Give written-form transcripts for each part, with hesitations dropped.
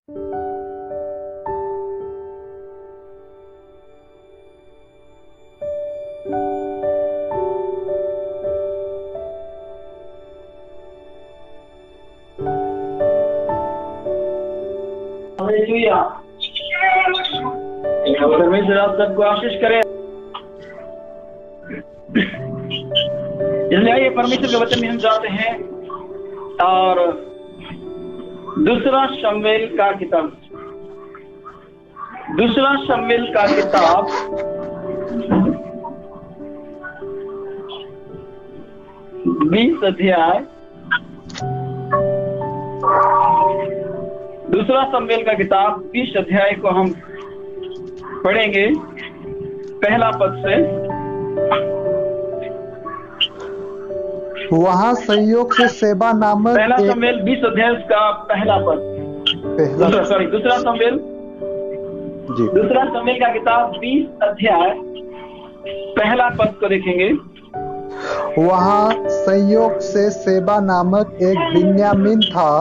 परमेश्वर आप सबको आशीष करे। इसलिए आइए परमेश्वर के वचन में हम जाते हैं और दूसरा शमूएल का किताब 20 अध्याय, दूसरा शमूएल का किताब 20 अध्याय को हम पढ़ेंगे पहला पद से। वहाँ संयोग से सेबा नामक पहला शमूएल 20 अध्याय का पहला पद, दूसरा शमूएल जी, दूसरा शमूएल का किताब 20 अध्याय पहला पद को देखेंगे। वहाँ संयोग से सेबा नामक एक बिन्यामीन था,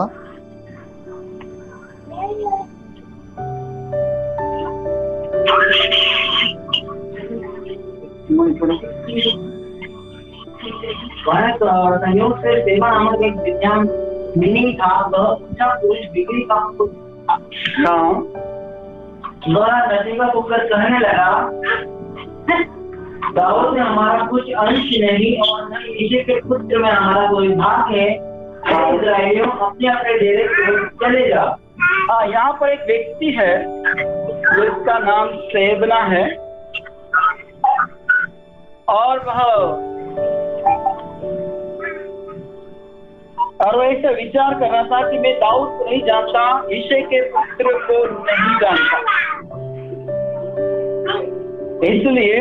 संयोग से सेबा नामक एक बिन्यामीनी था। वह ऊंचा पुरुष बिक्री का वह नसीबा होकर कहने लगा, दाऊद में हमारा कुछ अंश नहीं और न यिशै के पुत्र में हमारा कोई भाग है। इस्राएलियों अपने अपने डेरे को चले जाओ। यहाँ पर एक व्यक्ति है जिसका नाम सेबना है और वह ऐसा विचार कर रहा था कि मैं दाऊद को नहीं जानता, यिशै के पुत्र को नहीं जानता, इसलिए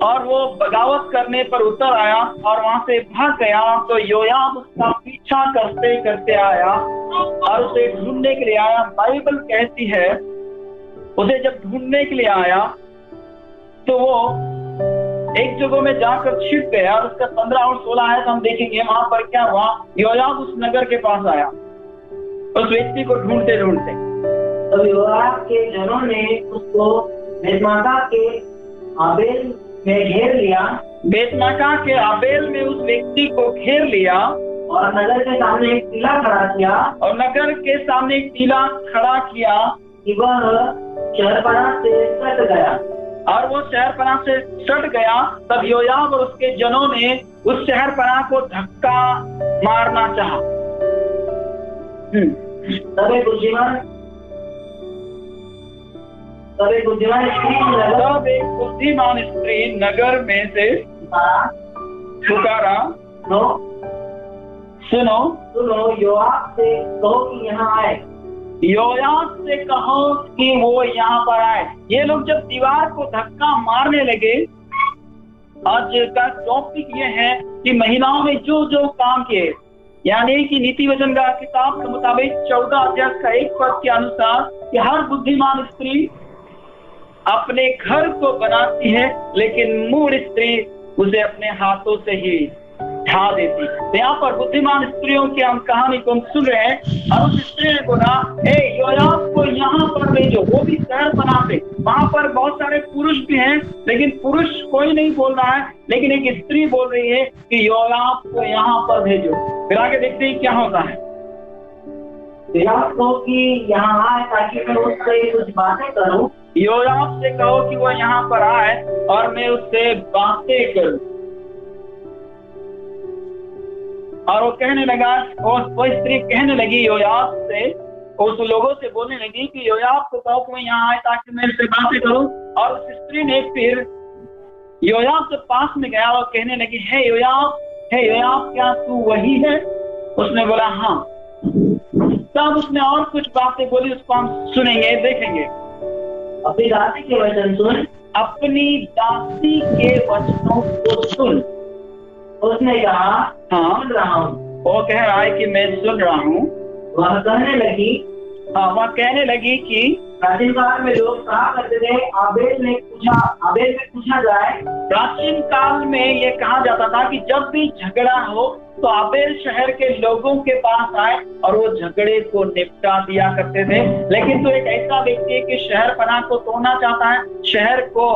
और वो बगावत करने पर उतर आया और वहां से भाग गया। तो योआब उसका पीछा करते करते आया और उसे ढूंढने के लिए आया। बाइबल कहती है उसे जब ढूंढने के लिए आया तो वो एक जगह में जाकर छिप गया और उसका 15 और 16 है तो हम देखेंगे वहां पर क्या हुआ। योआब उस नगर के पास आया उस व्यक्ति को ढूंढते ढूंढते। तो योआब के जनों ने उसको बेतमाका के आबेल में घेर लिया। बेतमाका के आबेल में उस व्यक्ति को घेर लिया और नगर के सामने एक टीला खड़ा किया कि वह शहरपनाह से सट गया और वो शहरपनाह से सट गया। तब योआब और उसके जनों ने उस शहरपनाह को धक्का मारना चाहा। तब एक बुद्धिमान स्त्री नगर में से पुकारा, सुनो योआब से कहो कि यहाँ आए। योआब से कहो कि वो यहाँ पर आए। ये लोग जब दीवार को धक्का मारने लगे, आज का टॉपिक ये है कि महिलाओं में जो जो काम किए, यानी कि नीति वचन का किताब के मुताबिक 14 अध्याय का 1 पद के अनुसार कि हर बुद्धिमान स्त्री अपने घर को बनाती है लेकिन मूढ़ स्त्री उसे अपने हाथों से ही ढा देती। तो यहाँ पर बुद्धिमान स्त्रियों की हम कहानी को हम सुन रहे हैं और उस स्त्री ने बोला, योआब को यहाँ पर भेजो। वो भी शहरपनाह से, वहां पर बहुत सारे पुरुष भी हैं लेकिन पुरुष कोई नहीं बोल रहा है, लेकिन एक स्त्री बोल रही है कि योआब को यहाँ पर भेजो। फिर आगे देखते हैं क्या होता है। योआब को कि यहाँ आए ताकि मैं उससे कुछ बातें करूं। योआब से कहो कि वो यहाँ पर आए और मैं उससे बातें करूं। और वो कहने लगा, और वो स्त्री कहने लगी योआब से, उस लोगों से बोलने लगी कि योआब को कहो कि मैं यहाँ आए ताकि मैं उससे बातें करूं। और उस स्त्री ने फिर योआब के पास में गया और कहने लगी, हे योआब, क्या तू वही है? उसने बोला हाँ। तब उसने और कुछ बातें बोली, उसको हम सुनेंगे, देखेंगे। अपनी दासी के वचन सुन। अपनी दासी के वचनों को सुन। उसने कहा हाँ, सुन रहा हूँ। वो कह रहा है कि मैं सुन रहा हूँ। वह कहने लगी कि प्राचीन काल में लोग कहा करते थे, आबेल में पूछा जाए। प्राचीन काल में ये कहा जाता था कि जब भी झगड़ा हो तो आबेल शहर के लोगों के पास आए और वो झगड़े को निपटा दिया करते थे। लेकिन तो एक ऐसा व्यक्ति है कि शहर पनाह को तोड़ना चाहता है, शहर को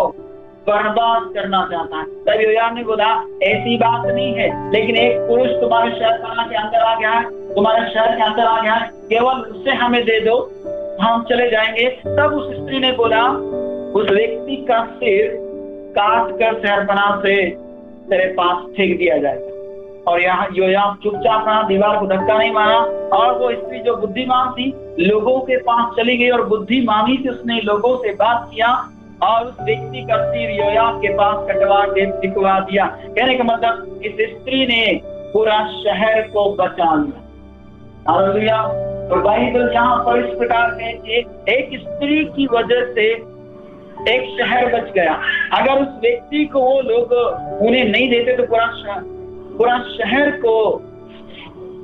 बर्बाद करना चाहता है। तब योआब ने बोला ऐसी बात नहीं है, लेकिन एक पुरुष तुम्हारे शहर पनाह के अंदर आ गया है, तुम्हारे शहर के अंदर आ गया है, केवल उससे हमें दे दो, हम चले जाएंगे। तब उस स्त्री ने बोला उस व्यक्ति का सिर काट कर शहरपनाह से तेरे पास फेंक दिया जाएगा। और यहाँ योआब चुपचाप रहा, दीवार को धक्का नहीं मारा। और वो स्त्री जो बुद्धिमान थी लोगों के पास चली गई और बुद्धिमानी से उसने लोगों से बात किया और उस व्यक्ति का सिर योआब के पास कटवा के दिखवा दिया। कहने का मतलब इस स्त्री ने पूरा शहर को बचा लिया। हालेलुया। तो बाइबल यहाँ पर इस प्रकार कहती है एक स्त्री की वजह से एक शहर बच गया। अगर उस व्यक्ति को वो लोग उन्हें नहीं देते तो पूरा शहर को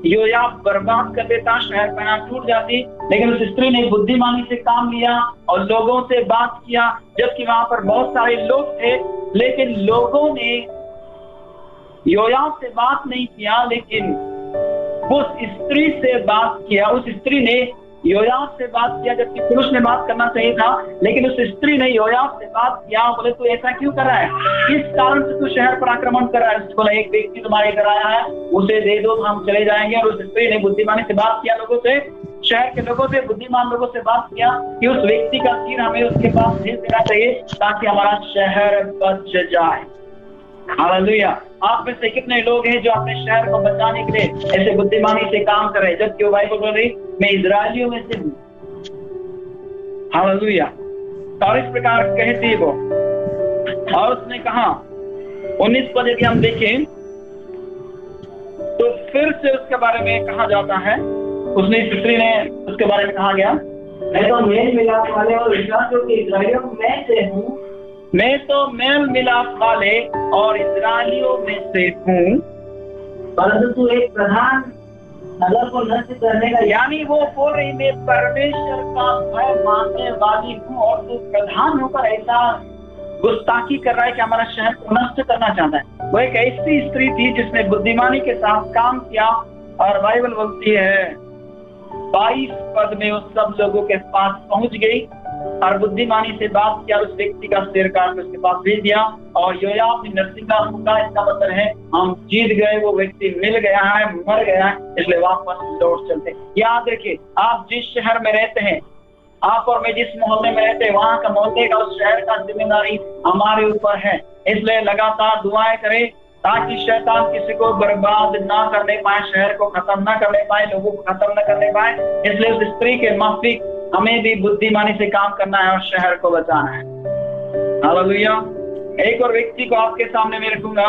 योआब बर्बाद कर देता, शहर पनाह टूट जाती। लेकिन उस स्त्री ने बुद्धिमानी से काम लिया और लोगों से बात किया, जबकि वहां पर बहुत सारे लोग थे। लेकिन लोगों ने योआब से बात नहीं किया, लेकिन उस स्त्री से बात किया। उस स्त्री ने योआब से बात किया, जबकि पुरुष ने बात करना चाहिए था। लेकिन उस स्त्री ने योआब से बात किया। बोले तू ऐसा क्यों कर रहा है, किस कारण से तू शहर पर आक्रमण कर रहा है? बोला एक व्यक्ति तुम्हारे इधर आया है, उसे दे दो, हम चले जाएंगे। और उस स्त्री ने बुद्धिमानी से बात किया, लोगों से, शहर के लोगों से, बुद्धिमान लोगों से बात किया कि उस व्यक्ति का सिर हमें उसके पास भेज देना चाहिए ताकि हमारा शहर बच जाए। हालेलुया। आप में से कितने लोग हैं जो अपने शहर को बचाने के लिए ऐसे बुद्धिमानी से काम कर रहे हैं, जबकि वो बाइबल बोल रही मैं इजरायलियों में से हूं। हालेलुया। और इस प्रकार कहती है वो। और उसने कहा 19 पद यदि हम देखें तो फिर से उसके बारे में कहा जाता है, उसने स्त्री ने उसके बारे में कहा गया मैं तो मेल मिलाप वाले और विश्वासियों के इजरायलियों में से हूँ। मैं तो मेल मिलाप वाले और इजरायलियों में से हूँ, परंतु तू एक प्रधान नगर को नष्ट करने का, यानी वो बोल रही मैं परमेश्वर का भय मानने वाली हूँ और तू प्रधान होकर ऐसा गुस्ताखी कर रहा है कि हमारा शहर को नष्ट करना चाहता है। वो एक ऐसी स्त्री थी जिसने बुद्धिमानी के साथ काम किया। और बाइबल बोलती है 22 पद में उस सब लोगों के पास पहुंच गई और बुद्धिमानी से बात किया, उस व्यक्ति का सिर काट उसके पास भेज दिया। और योआब ने नरसिंगा फूंका, इसका मतलब है हम जीत गए, वो व्यक्ति मिल गया है, मर गया है, इसलिए वापस लौट चलते। याद रखिए आप जिस शहर में रहते हैं, आप और मैं जिस मोहल्ले में रहते हैं, वहां का मोहल्ले का उस शहर का जिम्मेदारी हमारे ऊपर है। इसलिए लगातार दुआएं करें ताकि शैतान किसी को बर्बाद ना करने पाए, शहर को खत्म ना करने पाए, लोगों को खत्म ना करने पाए। इसलिए उस स्त्री के माफिक हमें भी बुद्धिमानी से काम करना है और शहर को बचाना है। हालेलुया। एक और व्यक्ति को आपके सामने मैं रखूंगा,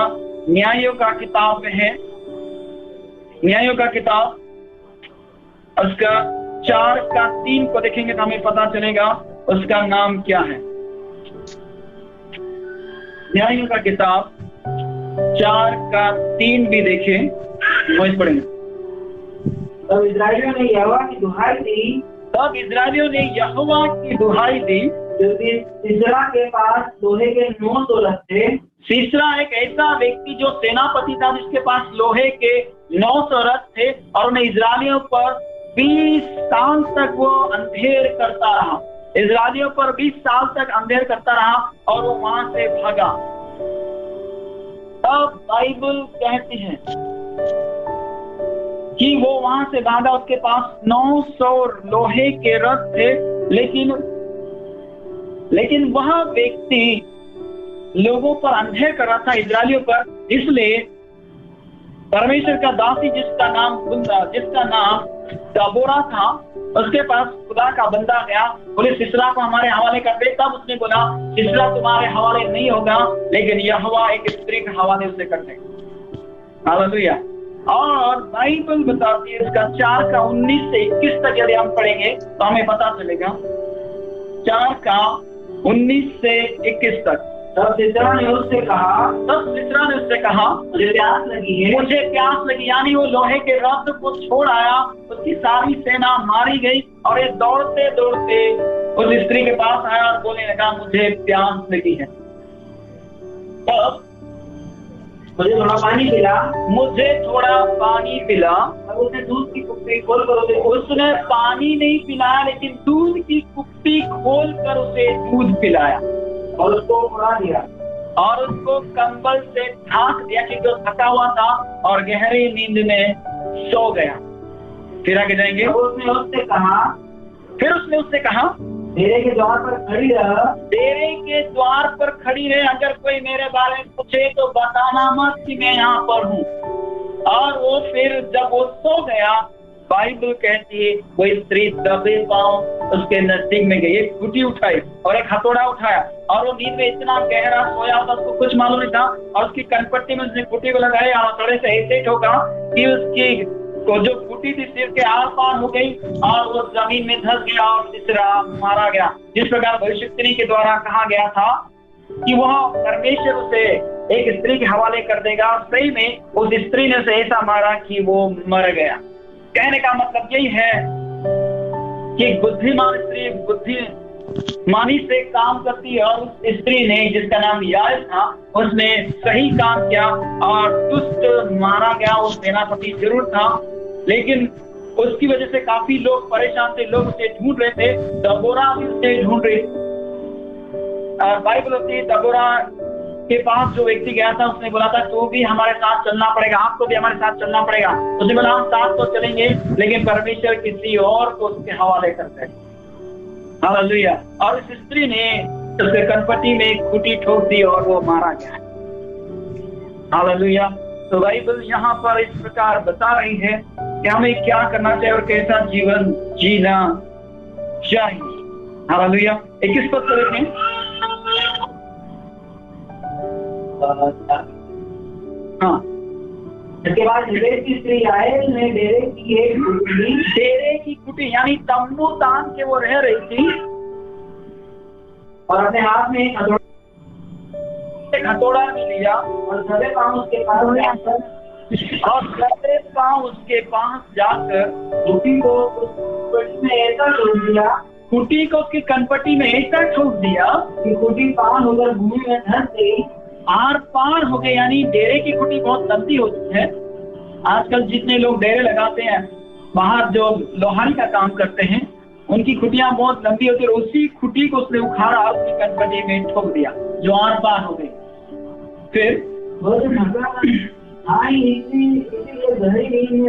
न्यायों का किताब में है, न्यायों का किताब उसका 4:3 को देखेंगे तो हमें पता चलेगा उसका नाम क्या है। न्यायों का किताब 4:3 भी देखें, समझ पड़ेंगे। तब इजरायलियों ने यहोवा की दुहाई दी, तब इजरायलियों ने यहोवा की दुहाई दी, क्योंकि सीसरा के पास लोहे के 900 रथ थे। सीसरा एक ऐसा व्यक्ति जो सेनापति था जिसके पास लोहे के 900 रथ थे और उन्हें इजरायलियों पर 20 साल तक वो अंधेर करता रहा। इजरायलियों पर 20 साल तक अंधेर करता रहा और वो वहां से भागा। तब बाइबल कहती है कि वो वहां से भागा, उसके पास 900 लोहे के रथ थे, लेकिन वह व्यक्ति लोगों पर अंधेर कर रहा था, इजरायलियों पर। इसलिए परमेश्वर का दासी जिसका नाम दबोरा था, उसके पास खुदा का बंदा गया, बोले सिसरा को हमारे हवाले कर दे। तब उसने बोला सिसरा तुम्हारे हवाले नहीं होगा, लेकिन यहोवा एक स्त्री के हवाले उसे कर देगा। हालेलुया। और बाइबल बताती है इसका 4:19 से 21 तक यदि हम पढ़ेंगे तो हमें पता चलेगा। 4:19 से 21 तक। तब सिसरा ने उससे कहा मुझे प्यास लगी है, मुझे प्यास लगी। यानी वो लोहे के रथ को छोड़ आया, उसकी सारी सेना मारी गई और ये दौड़ते दौड़ते उस स्त्री के पास आया और बोलने लगा मुझे प्यास लगी है। तब मुझे थोड़ा पानी पिला, मुझे थोड़ा पानी पिला। और उसने दूध की कुप्पी खोल कर उसे उसने पानी नहीं पिलाया लेकिन दूध की कुप्पी खोल कर उसे दूध पिलाया और उसको उड़ा दिया और उसको कंबल से ढांक दिया क्योंकि वो थका हुआ था और गहरी नींद में सो गया। फिर आगे जाएंगे। तो उसने उससे कहा डेरे के द्वार पर खड़ी रह, डेरे के द्वार पर खड़ी रहे, अगर कोई मेरे बारे में पूछे तो बताना मत कि मैं यहाँ पर हूँ। और वो फिर जब वो सो गया, बाइबल कहती है वो स्त्री दबे पांव उसके नजदीक में गई, एक कुटी उठाई और एक हथौड़ा उठाया और वो नींद में इतना गहरा सोया था उसको कुछ मालूम नहीं था और उसकी कनपट्टी में उसने कुटी को लगाया और हथौड़े से ऐसे ठोका कि उसकी तो जो कुटी थी सिर के आर पार हो गई और वो जमीन में धंस गया और तीसरा मारा गया। जिस प्रकार भविष्यवाणी के द्वारा कहा गया था कि वह परमेश्वर उसे एक स्त्री के हवाले कर देगा, सही में उस स्त्री ने उसे ऐसा मारा कि वो मर गया। कहने का मतलब यही है कि बुद्धिमान स्त्री बुद्धिमानी से काम करती है और उस स्त्री ने जिसका नाम याएल था उसने सही काम किया और दुष्ट मारा गया। वो सेनापति जरूर था लेकिन उसकी वजह से काफी लोग परेशान थे, लोग उसे ढूंढ रहे थे, दबोरा भी उसे ढूंढ रही। बाइबल होती है दबोरा के पास जो व्यक्ति गया था उसने बोला था तू भी हमारे साथ चलना पड़ेगा, आपको भी हमारे साथ चलना पड़ेगा। उसने बोला हम साथ तो चलेंगे लेकिन परमेश्वर किसी और को उसके हवाले करते हैं। हालेलुया। और इस स्त्री ने उसके कनपट्टी में एक खूंटी ठोक दी और वो मारा गया। हालेलुया। तो बाइबल यहाँ पर इस प्रकार बता रही है कि हमें क्या करना चाहिए और कैसा जीवन जीना चाहिए। हालेलुया। 21 पद को देखें। हाँ, इसके बाद डेरे की स्त्री आए, उसने डेरे की कुटी यानी तम्बू तान के वो रह रही थी और अपने हाथ में एक हथौड़ा भी लिया और सभी पांव उसके पास जाकर कुटी को उसमें ऐसा ठोक दिया, कुटी को उसकी कनपट्टी में ऐसा ठोक दिया कि कुटी पार होकर भूमि में धंस गई, आर पार हो गए। यानी डेरे की कुटी बहुत लंबी होती है। आजकल जितने लोग डेरे लगाते हैं बाहर जो लोहारी का काम करते हैं उनकी खुटियां बहुत लंबी होती है। उसी खुटी को उसने उखाड़ा और उसकी कनपट्टी में ठोक दिया जो आर पार हो गई। फिर गहरी नींद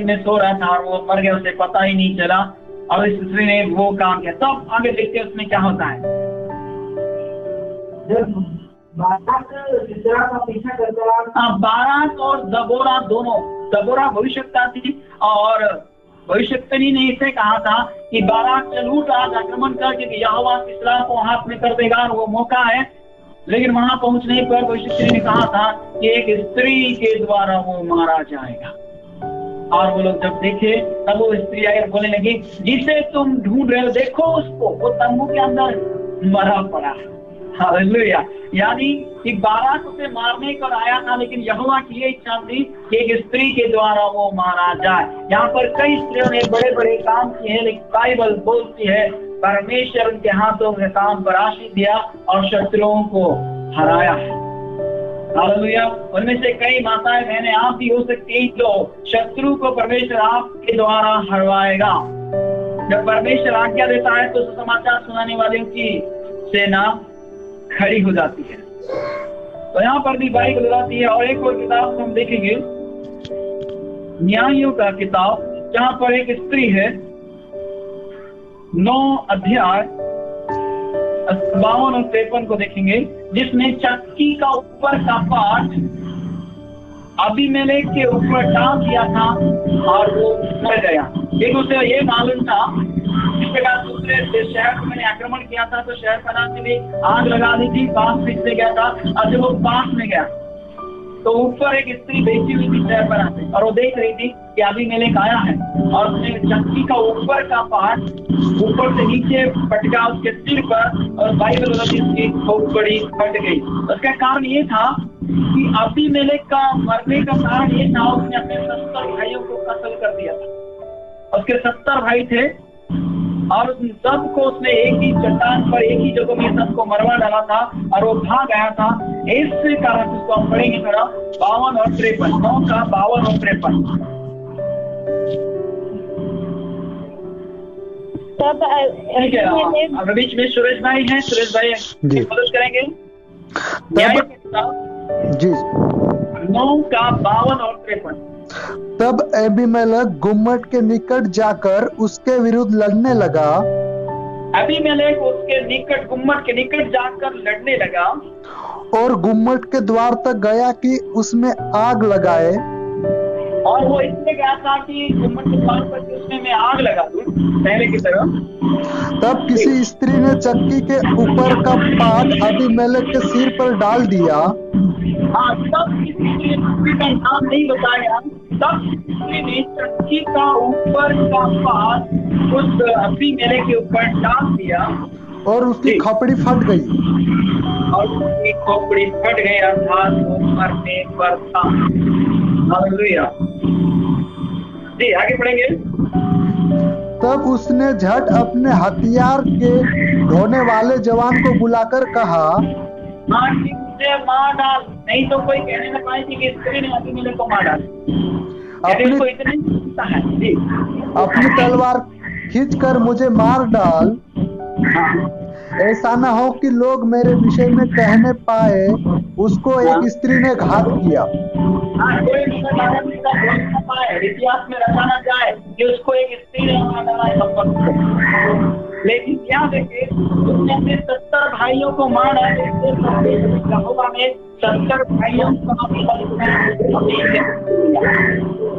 में सो रहा था और वो मर गया, उसे पता ही नहीं चला और इस स्त्री ने वो काम किया। तब आगे देखते हैं उसमें क्या होता है। जब बाराक और दबोरा दोनों, दबोरा भविष्यवक्ता थी और भविष्यवाणी ने इसे कहा था कि बाराक चल उठ आज आक्रमण कर क्योंकि यहोवा सिसरा को हाथ में कर देगा और वो मौका है। लेकिन वहां पहुंचने पर भविष्यवाणी ने कहा था कि एक स्त्री के द्वारा वो मारा जाएगा। और वो लोग जब देखे तब वो स्त्री आकर बोलने लगी जिसे तुम ढूंढ रहे हो देखो उसको, वो तंबू के अंदर मरा पड़ा है। हालेलुया। यानी कि बाराक उसे मारने को आया था लेकिन यहोवा की ये इच्छा थी कि एक स्त्री के द्वारा वो मारा जाए। यहाँ पर कई स्त्रियों ने बड़े बड़े काम किए हैं लेकिन बाइबल बोलती है परमेश्वर उनके हाथों में काम पर आशीष दिया और शत्रुओं को हराया है। हालेलुया। उनमें से कई माताएं बहनें आप भी हो सकती है जो शत्रु को परमेश्वर आपके द्वारा हरवाएगा। जब परमेश्वर आज्ञा देता है तो समाचार सुनाने वालों की सेना खड़ी हो जाती है। तो यहाँ पर भी बाइबल बताती है। और एक और किताब हम देखेंगे न्यायों का किताब, जहाँ पर एक स्त्री है 9 अध्याय 52 और 53 को देखेंगे जिसने चक्की का ऊपर का पार्ट अबीमेलेक के ऊपर डाल दिया था और वो मर गया। एक उसे ये मालूम था इस प्रकार दूसरे शहर को मैंने आक्रमण किया था तो शहर बनाने में आग लगा दी थी, पास खींचने गया था और जब वो पास में गया तो ऊपर एक स्त्री बैठी हुई थी शहर बनाते और वो देख रही थी कि अबीमेलेक आया है और उसने चक्की का ऊपर का पार्ट ऊपर से नीचे पटका उसके सिर पर और बाइबल उसकी खोपड़ी फट गई। उसका कारण ये था कि अबीमेलेक का मरने का कारण ये था उसने अपने 70 भाइयों को कत्ल कर दिया था उसके 70 भाई थे और उन सबको उसने एक ही चट्टान पर एक ही जगह में सबको मरवा डाला था और वो भाग गया था। इस कारण उसको हम पढ़ेंगे थोड़ा 52 और 53, 9 का 52 और 53। तब बीच में सुरेश भाई हैं, सुरेश भाई मदद करेंगे। जी 9 का 52 और 53। तब अबीमेलेक गुम्मट के निकट जाकर उसके विरुद्ध लड़ने लगा। अबीमेलेक उसके निकट, गुम्मट के निकट जाकर लड़ने लगा और गुम्मट के द्वार तक गया कि उसमें आग लगाए। और वो इसलिए गया था कि गुम्मट के द्वार पर उसमें मैं आग लगा दूं पहले की तरह। तब किसी स्त्री ने चक्की के ऊपर का पाट अबीमेलेक के सिर पर डाल दिया। हाँ, तब किसी का नाम नहीं बताया। तब किसी ने चक्की का ऊपर का पाट उस अबीमेलेक के ऊपर डाल दिया और उसकी खोपड़ी फट गई। और उसकी खोपड़ी फट गई, अर्थात वो मरने पर था। हालेलुया। जी आगे बढ़ेंगे। तब उसने झट अपने हथियार के ढोने वाले जवान को बुलाकर कहा, हाँ कि मुझे मार डाल, नहीं तो कोई कहने न पाए कि स्त्री ने अबीमेलेक को मार डाल। अपनी तलवार खींचकर मुझे मार डाल, ऐसा न हो कि लोग मेरे विषय में कहने पाए उसको एक स्त्री ने घात किया। इतिहास में रखा न जाए कि उसको एक स्त्री ने मार डाला है। लेकिन क्या देखे, उसने अपने 70 भाइयों को मार डाला। यहोवा ने 70 भाइयों को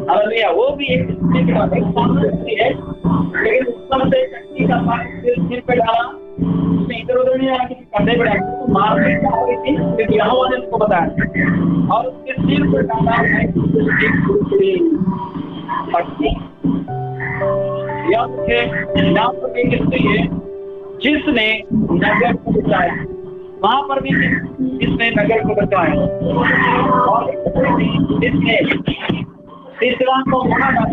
हालेलुया। वो भी एक स्त्री का है, लेकिन उसने चक्की का सिर पे डाला, उसने इधर उधर नहीं डाला, किसी कंधे पे डाला, तो मारने क्या हो रही थी क्योंकि यहोवा ने उसको बताया और उसके सिर पर डाला है उसकी पट्टी। याद रखें, यहाँ पर एक स्त्री है जिसने नगर को बचाया, वहां पर भी जिसने नगर को बचाया और जिसने तीसरा को मार डाला।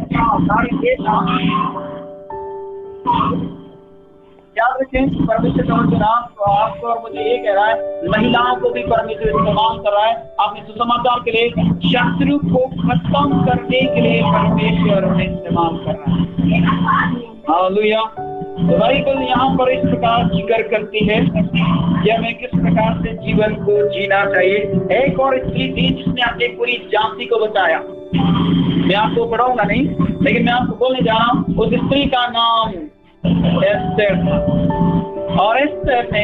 याद रखें, परमेश्वर का चुनाव आपको और मुझे ये कह रहा है, महिलाओं को भी परमेश्वर इस्तेमाल कर रहा है अपने सुसमाचार के लिए। शत्रु को खत्म करने के लिए परमेश्वर उन्हें इस्तेमाल कर रहा है। हालेलुया। तो बाइबल यहाँ पर इस प्रकार जिक्र करती है कि हमें किस प्रकार से जीवन को जीना चाहिए। एक और स्त्री थी जिसने अपनी पूरी जाति को बचाया। मैं आपको पढ़ाऊंगा नहीं, लेकिन मैं आपको बोलने जा रहा हूँ, उस स्त्री का नाम एस्तेर था। और एस्तेर ने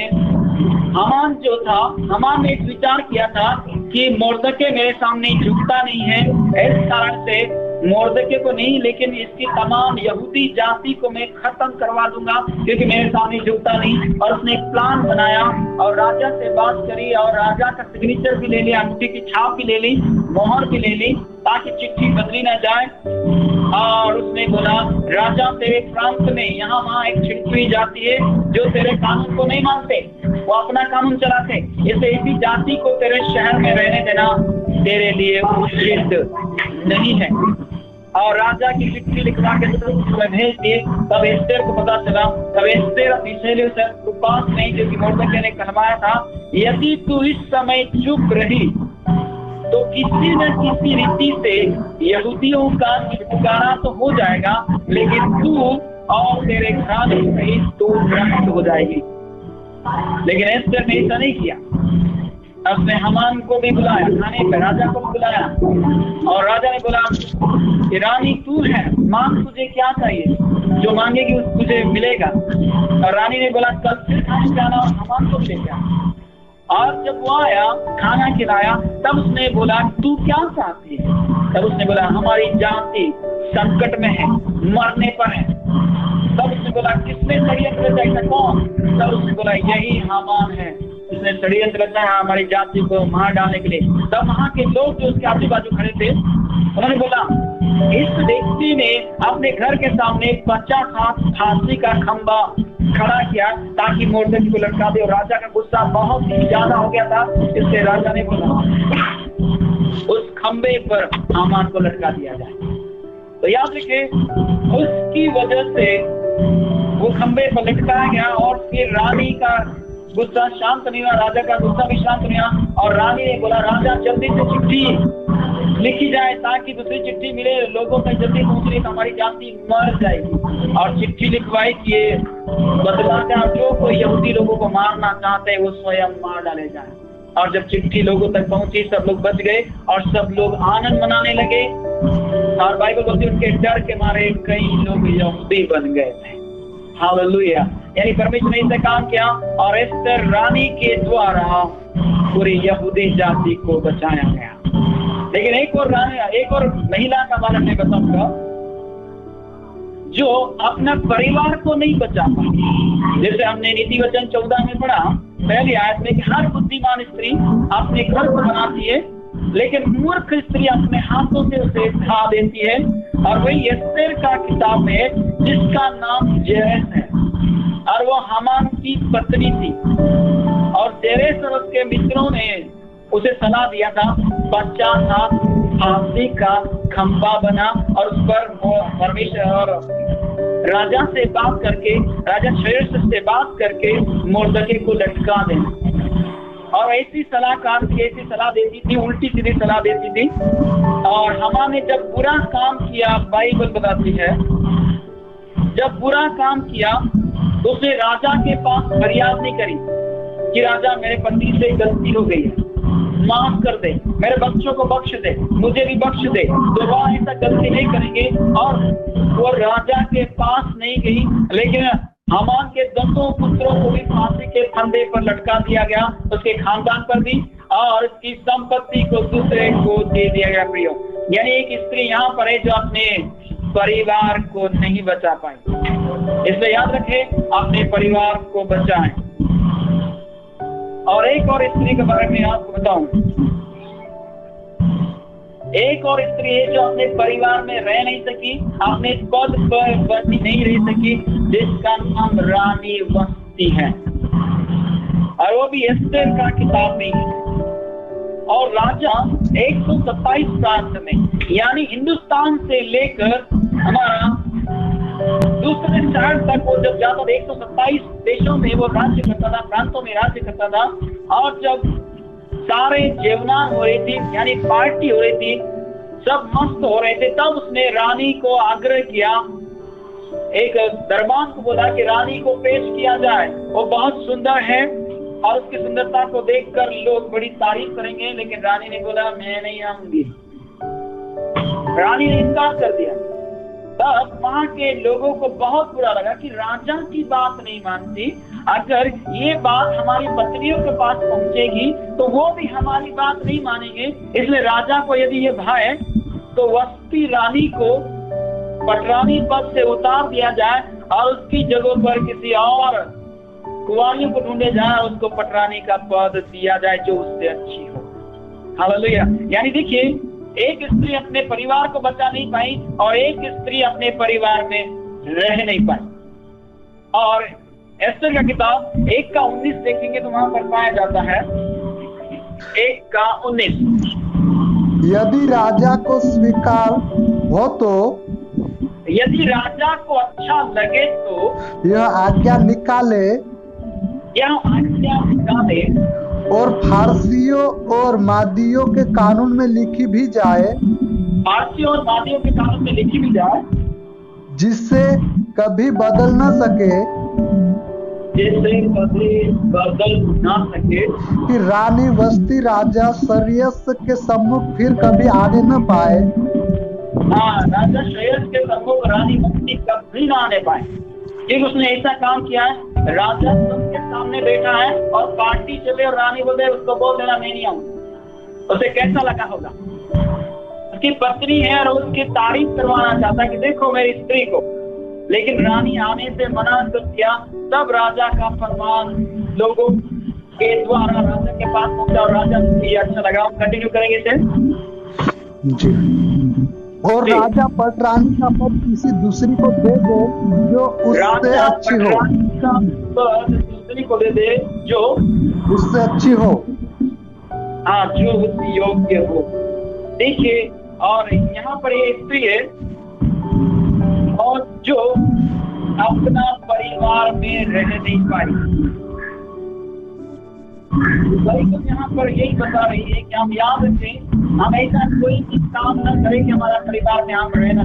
हामान जो था, हामान ने एक विचार किया था कि मोर्दके मेरे सामने झुकता नहीं है, इस कारण से मोर्दके को नहीं लेकिन इसकी तमाम यहूदी जाति को मैं खत्म करवा दूंगा क्योंकि मेरे सामने झुकता नहीं। और उसने एक प्लान बनाया और राजा से बात करी और राजा का सिग्नेचर भी ले लिया, अंगूठी की छाप भी ले ली, मोहर भी ले ली ताकि चिट्ठी बदली ना जाए। और उसने बोला, राजा तेरे प्रांत में यहाँ वहाँ एक छिड़की जाती है जो तेरे कानून को नहीं मानते, वो अपना कानून चलाते, इसे इसी जाति को तेरे शहर में रहने देना तेरे लिए उचित नहीं है। और राजा की चिट्ठी लिखवा के भेज दिए। तब एस्तेर को पता चला, तब एस्तेर अपनी सहेलियों से पास नहीं जो कि मोर्दके ने कहलवाया था, यदि तू इस समय चुप रही तो किसी न किसी रीति से यहूदियों का छुटकारा तो हो जाएगा, लेकिन तू और तेरे घराने सहित तू नष्ट हो जाएगी। लेकिन एस्तेर ने ऐसा नहीं किया। उसने हामान को भी बुलाया खाने पे, राजा को भी बुलाया और राजा ने बोला कि रानी तू है, मांग तुझे क्या चाहिए, जो मांगेगी तुझे मिलेगा। और रानी ने बोला कल फिर खाने जाना और हामान को मिलेगा। और जब वो आया खाना खिलाया तब उसने बोला तू क्या चाहती है। तब उसने बोला हमारी जाति संकट में है, मरने पर है। तब उसने बोला किसने षड्यंत्र रचा, कौन? तब उसने बोला यही हामान है, उसने षड्यंत्र रचा है हमारी जाति को मार डालने के लिए। तब वहां के लोग जो उसके आजू बाजू खड़े थे उन्होंने बोला इस व्यक्ति ने अपने घर के सामने 50 हाथ फांसी का खंबा खड़ा किया ताकि मोर्दके को लटका दे। और राजा का गुस्सा बहुत ही ज्यादा हो गया था, इसलिए राजा ने बोला उस खंबे पर हामान को लटका दिया जाए। तो याद रखिए, उसकी वजह से वो खंबे पर लटकाया गया और फिर रानी का गुस्सा शांत नहीं हुआ, राजा का गुस्सा भी शांत नहीं हुआ। और रानी ने बोला, राजा जल्दी से चिट्ठी लिखी जाए ताकि दूसरी चिट्ठी मिले, लोगों तक जल्दी पहुंच रही तो हमारी जाति मर जाएगी। और चिट्ठी लिखवाई कि ये बदला का जो कोई यहूदी लोगों को मारना चाहते हैं वो स्वयं मार डाले जाए। और जब चिट्ठी लोगों तक पहुंची, सब लोग बच गए और सब लोग आनंद मनाने लगे। और बाइबल बोलती है उनके डर के मारे कई लोग यहूदी बन गए थे। हालेलुया। यानी परमेश्वर ने इसे काम किया और एस्तर रानी के द्वारा पूरी यहूदी जाति को बचाया गया। लेकिन एक और महिला का बारे में बताऊंगा जो अपना परिवार को नहीं बचा पाई। जैसे हमने नीति वचन 14 में पढ़ा, पहली आयत में, कि हर बुद्धिमान स्त्री अपने घर को बनाती है, लेकिन मूर्ख स्त्री अपने हाथों से उसे ढा देती है। और वही एस्तर का किताब है जिसका नाम जेरेस है, और वो हामान की पत्नी थी। और जेरेस और उसके मित्रों ने उसे सलाह दिया था, बच्चा था, फांसी का खंबा बना और उस पर परमेश्वर और राजा से बात करके, राजा शेरशाह से बात करके मुर्दके को लटका देना। और ऐसी सलाहकार थी, ऐसी सलाह देती थी, उल्टी सीधी सलाह देती थी। और हामान ने जब बुरा काम किया, बाइबल बताती है, जब बुरा काम किया तो उसने राजा के पास फरियाद नहीं करी कि राजा मेरे पति से गलती हो गई है, माफ कर दे, मेरे बच्चों को बख्श दे, मुझे भी बख्श दे, दोबारा ऐसा गलती नहीं करेंगे। और वो राजा के पास नहीं गई, लेकिन हामान के 10 पुत्रों को भी फांसी के फंदे पर लटका दिया गया, उसके खानदान पर भी, और उसकी संपत्ति को दूसरे को दे दिया गया। प्रियो, यानी एक स्त्री यहाँ पर है जो अपने परिवार को नहीं बचा पाई। इसलिए याद रखें, अपने परिवार को बचाएं। और एक और स्त्री के बारे में आपको बताऊं, एक और स्त्री है जो अपने परिवार में रह नहीं सकी, अपने पद पर बनी नहीं रह सकी, जिसका नाम रानी वस्ती है। और वो भी एस्तर का किताब में है। और राजा 127 प्रांत में, यानी हिंदुस्तान से लेकर हमारा दूसरे शहर तक वो जब जाता था, 127 देशों में वो राज्य करता था, प्रांतों में राज्य करता था। और जब सारे जेवनान हो रही थी, यानी पार्टी हो रही थी, सब मस्त हो रहे थे, तब उसने रानी को आग्रह किया, एक दरबान को बोला कि रानी को पेश किया जाए, वो बहुत सुंदर है और उसकी सुंदरता को देखकर लोग बड़ी तारीफ करेंगे। लेकिन रानी ने बोला, मैं नहीं आऊंगी। रानी ने इनकार कर दिया। तब वहां के लोगों को बहुत बुरा लगा कि राजा की बात नहीं मानती, अगर ये बात हमारी पत्नियों के पास पहुंचेगी तो वो भी हमारी बात नहीं मानेंगे। इसलिए राजा को यदि ये भय तो वस्ती रानी को पटरानी पद से उतार दिया जाए और उसकी जगह पर किसी और कुंवारियों को ढूंढे जाए, उसको पटरानी का पद दिया जाए जो उससे अच्छी हो। हालेलुया। यानी देखिए, एक स्त्री अपने परिवार को बचा नहीं पाई और एक स्त्री अपने परिवार में रह नहीं पाई। और एस्तर का किताब 1:19 देखेंगे तो वहां पर पाया जाता है 1:19, यदि राजा को स्वीकार हो तो, यदि राजा को अच्छा लगे तो यह आज्ञा निकाले और फारसियों और मादियों के कानून में लिखी भी जाए, फारसियों और मादियों के कानून में लिखी भी जाए, जिससे कभी बदल न सके, जिससे कभी बदल ना सके, कि रानी वस्ती राजा शर्यस के सम्मुख फिर कभी आने न पाए। हाँ, राजा शर्यस के सम्मुख रानी वस्ती कभी ना आने पाए। क्योंकि उसने ऐसा काम किया है, राजा सबके सामने बैठा है और पार्टी चले और रानी बोले उसको बोल देना मैं नहीं आऊंगा। उसे कैसा लगा होगा? उसकी पत्नी है और उसकी तारीफ करवाना चाहता है कि देखो मेरी स्त्री को, लेकिन रानी आने से मना कर दिया। तब राजा का फरमान लोगों के द्वारा राजा के पास पहुंचा और राजा को ये अच्छा लगा। हम कंटिन्यू करेंगे इसे जी। और राजा पटरानी का पद किसी दूसरी को दे दे जो उससे अच्छी हो, दूसरी को दे दे जो उससे अच्छी हो, हाँ, जो उसकी योग्य हो। देखिए, और यहाँ पर ये स्त्री है जो अपना परिवार में रह नहीं पाई। तो यहाँ पर यही बता रही है कि हम याद रखें, हम ऐसा कोई काम न करें कि हमारा परिवार में हम रहना।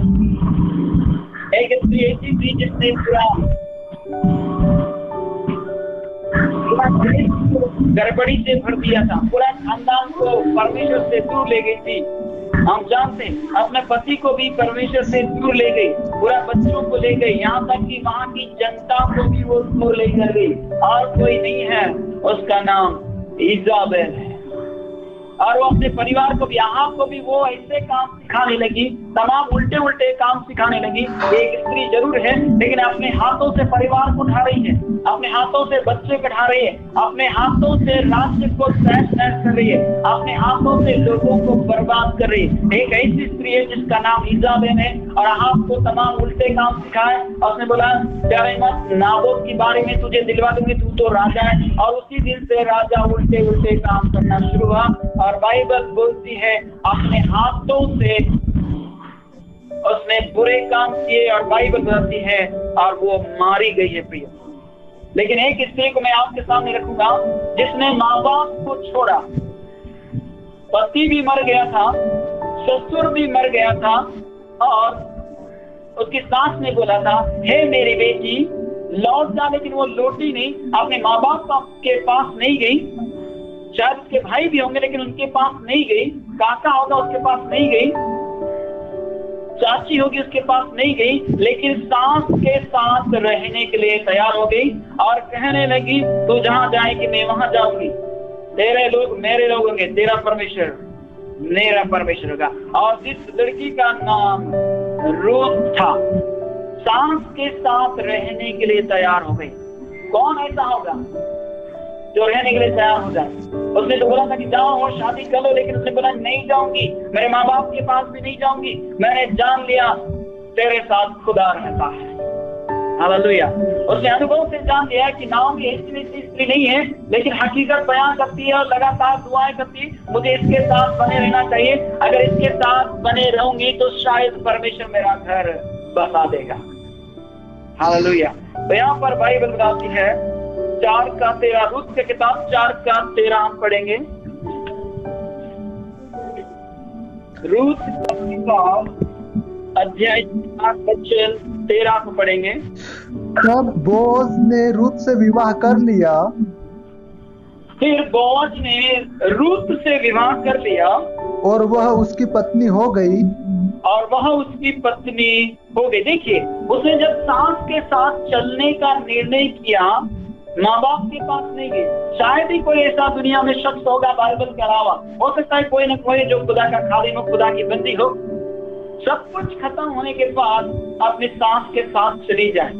एक स्त्री ऐसी थी जिसने पूरा गड़बड़ी से भर दिया था, पूरा खानदान को परमेश्वर से दूर ले गई थी। हम जानते हैं अपने पति को भी परमेश्वर से दूर ले गई, पूरा बच्चों को ले गई, यहाँ तक कि वहाँ की जनता को भी वो दूर ले कर गई। और कोई नहीं है, उसका नाम इजाबेल है। और वो अपने परिवार को भी, आप को भी वो ऐसे काम सिखाने लगी, तमाम उल्टे उल्टे काम सिखाने लगी। एक स्त्री जरूर है, लेकिन अपने हाथों से परिवार को ढा रही है, अपने हाथों से बच्चे को ढा रही है, अपने हाथों से राज्य को तहस नहस कर रही है, अपने हाथों से लोगों को बर्बाद कर रही है। एक ऐसी स्त्री है जिसका नाम इजाबेल है, और आपको तमाम उल्टे काम सिखाए। और उसने बोला, डरे मत, नाबोत के बारे में तुझे दिलवा दूंगी, तू तो राजा है। और उसी दिन से राजा उल्टे उल्टे काम करना शुरू हुआ। और बाइबल बोलती है अपने हाथों से उसने बुरे काम किए, और बाइबल बताती है और वो मारी गई है प्रिय। लेकिन एक स्त्री को मैं आपके सामने रखूंगा जिसने माँ बाप को छोड़ा, पति भी मर गया था, ससुर भी मर गया था, और उसकी सास ने बोला था, हे मेरी बेटी लौट जा, लेकिन वो लौटी नहीं, अपने माँ बाप के पास नहीं गई। शायद उसके भाई भी होंगे लेकिन उनके पास नहीं गई, काका होगा उसके पास नहीं गई, चाची होगी उसके पास नहीं गई, लेकिन सास के साथ रहने के लिए तैयार हो गई और कहने लगी, तू जहां जाएगी मैं वहां जाऊंगी, तेरे लोग मेरे लोग होंगे, तेरा परमेश्वर मेरा परमेश्वर होगा। और जिस लड़की का नाम रूथ था, सास के साथ रहने के लिए तैयार हो गई। कौन ऐसा होगा जो रहने के लिए तैयार हो जाए? उसने तो बोला था कि जाओ और शादी कर लो, लेकिन उसने बोला नहीं जाऊंगी, मेरे माँ बाप के पास भी नहीं जाऊंगी, मैंने जान लिया तेरे साथ खुदा रहता है। हालेलुया। उसने अनुभव से जान लिया कि नाओमी ऐसी स्त्री नहीं है, लेकिन हकीकत बयान करती है और लगातार दुआएं करती है, मुझे इसके साथ बने रहना चाहिए, अगर इसके साथ बने रहूंगी तो शायद परमेश्वर मेरा घर बसा देगा। हालेलुया। तो यहाँ पर बाइबल बताती है 4:13, रूथ की किताब 4:13 हम पढ़ेंगे। रूथ की किताब अध्याय 4:13 को पढ़ेंगे। तब बोअज ने रूथ से विवाह कर लिया। फिर बोअज ने रूथ से विवाह कर लिया और वह उसकी पत्नी हो गई। और वह उसकी पत्नी हो गई। देखिए, उसने जब सास के साथ चलने का निर्णय किया, माँ बाप के पास नहीं गई। शायद ही कोई ऐसा दुनिया में शख्स होगा बाइबल के अलावा, हो सकता है कोई न कोई जो खुदा का खादिम हो, खुदा की बंदी हो, सब कुछ खत्म होने के बाद अपनी सास के साथ चली जाए,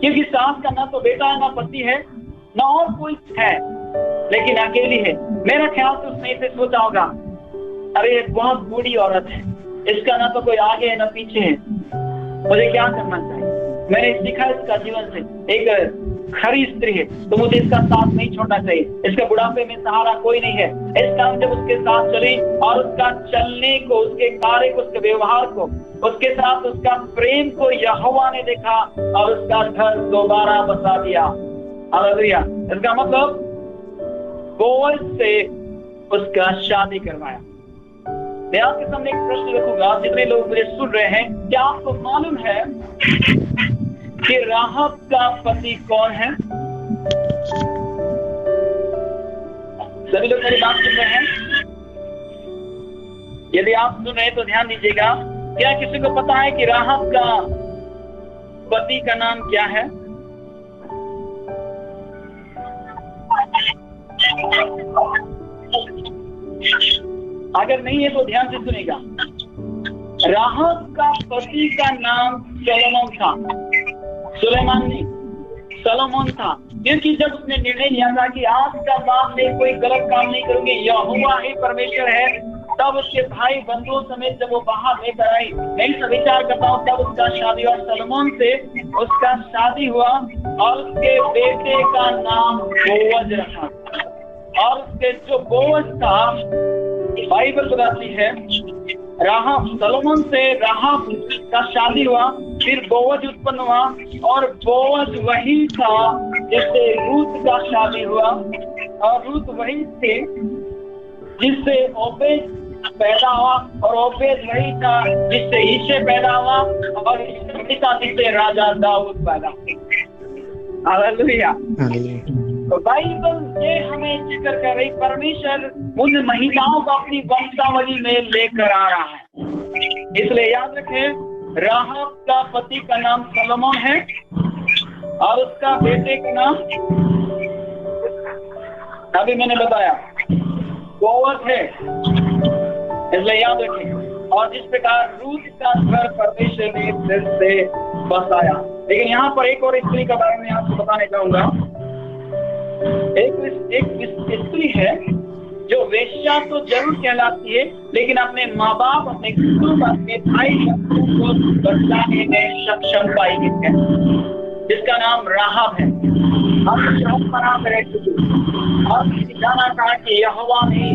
क्योंकि सास का ना तो बेटा है, ना पति है, ना और कोई है, लेकिन अकेली है। मेरा ख्याल से उसने इसे सोचा होगा, अरे बहुत बूढ़ी औरत है, इसका ना तो कोई आगे है ना पीछे है, मुझे क्या करना चाहिए? मैंने सीखा इसका जीवन से, एक खरी स्त्री है तो मुझे इसका साथ नहीं छोड़ना चाहिए, इसके बुढ़ापे में सहारा कोई नहीं है। इस कारण जब उसके साथ चली और उसका चलने को, उसके कार्य को, उसके व्यवहार को, उसके साथ उसका प्रेम को यहोवा ने देखा और उसका घर दोबारा बसा दिया। हालेलुया। इसका मतलब बोअज से उसका शादी करवाया। मैं आपके सामने एक प्रश्न रखूंगा, जितने लोग मुझे सुन रहे हैं, क्या आपको मालूम है कि राहब का पति कौन है? सभी लोग मेरी बात सुन रहे हैं? यदि आप सुन रहे हैं तो ध्यान दीजिएगा। क्या किसी को पता है कि राहब का पति का नाम क्या है? अगर नहीं है तो ध्यान से सुनेगा। राहब का पति का नाम सोलोमन था, सुलेमान नहीं, सोलोमन था। क्योंकि जब उसने निर्णय लिया था कि आज का बाद में कोई गलत काम नहीं करूंगी, यहोवा ही परमेश्वर है, तब उसके भाई बंधुओं समेत जब वो बाहर लेकर आई, मैं इस विचार करता हूँ, तब उसका शादी हुआ, सोलोमन से उसका शादी हुआ और उसके बेटे का नाम बोअज रखा। और उसके जो बोअज था, बाइबल बताती है राहाब, सलोमन से राहाब का शादी हुआ, फिर बोअज उत्पन्न हुआ, और बोअज वही था जिससे रूत का शादी हुआ, और रूत वही थे जिससे ओबेद पैदा हुआ, और ओबेद वही था जिससे यिशै पैदा हुआ, और यिशै था जिससे राजा दाऊद पैदा हुआ। हालेलुया। तो बाइबल ये हमें जिक्र कर रही, परमेश्वर उन महिलाओं को अपनी वंशावली में लेकर आ रहा है। इसलिए याद रखें, राहाब का पति का नाम सलोमन है और उसका बेटे का नाम अभी मैंने बताया बोअज है। इसलिए याद रखें, और जिस प्रकार रूत का घर परमेश्वर ने फिर से बसाया। लेकिन यहाँ पर एक और स्त्री के बारे में आपको बताने चाहूंगा। एक स्त्री है जो वेश्या तो जरूर कहलाती है, लेकिन अपने माँ बाप, अपने कुटुंब, अपने भाई को बचाने में सक्षम पाई गई है, जिसका नाम राहाब है। हम नाम और जाना कहा कि यहोवा ने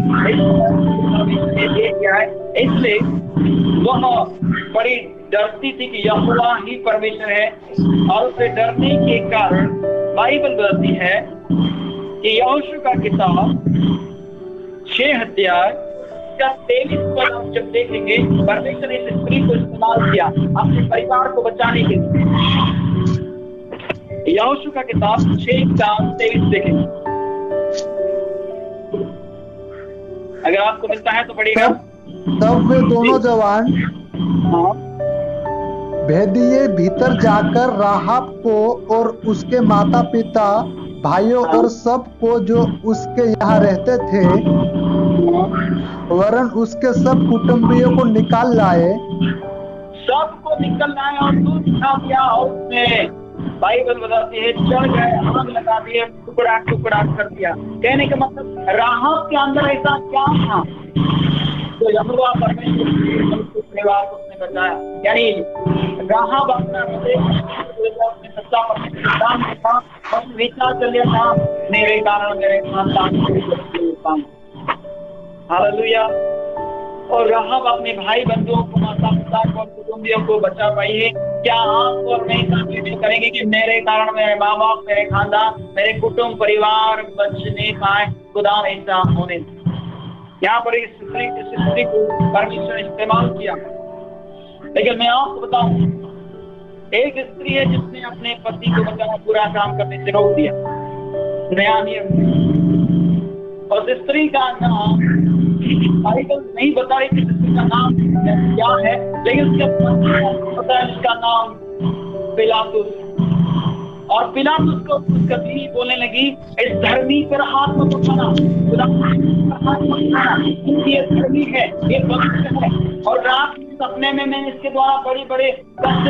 दे दिया है, इसलिए वह बड़ी डरती थी कि यहोवा ही परमेश्वर है, और उसे डरने के कारण बाइबल बताती है कि यहोशू का किताब 6 अध्याय का 23 पद हम जब देखेंगे, परमेश्वर ने इस स्त्री को इस्तेमाल किया अपने परिवार को बचाने के लिए। यहोशू का किताब 6 का 23 देखेंगे, अगर आपको मिलता है तो पढ़िएगा। तब वे दोनों जवान भेदिए भीतर जाकर राहाब को और उसके माता पिता, भाइयों और सब को जो उसके यहाँ रहते थे, वरन उसके सब कुटुंबियों को निकाल लाए। सबको निकल लाए और दूध खा दिया, और उसने बाइबल बताती है चढ़ गए, आग लगा दिए, टुकड़ा टुकड़ा कर दिया। कहने का मतलब राहाब के अंदर ऐसा क्या था तो यहोवा परमेश्वर परिवार को उसने बचाया। यानी राहाब अपना सच्चा विचार कर लिया था, मेरे कारण मेरे खानदान। हालेलुया। और राहाब अपने भाई बंधुओं को, माता पिता को, कुटुंबियों को बचा पाई है। क्या आप और मैं साबित करेंगे कि मेरे कारण मेरे माँ बाप, मेरे खानदान, मेरे कुटुंब परिवार बचने पाए? खुदा ऐसा होने। यहाँ पर इस स्त्री को परमेश्वर ने इस्तेमाल किया। लेकिन मैं आपको बताऊं, एक स्त्री है जिसने अपने पति को बचाना, पूरा काम करने से रोक दिया। नया नियम, और स्त्री का नाम बाइबल नहीं बता रही कि स्त्री का नाम क्या है, लेकिन उसके पता है जिसका नाम पिलातुस। और पिलातुस को उसका बीवी बोलने लगी, इस धर्मी पर हाथ मत उठाना, ये धर्मी है, ये पवित्र है। और रात सपने में मैंने इसके द्वारा बड़े बड़े कष्ट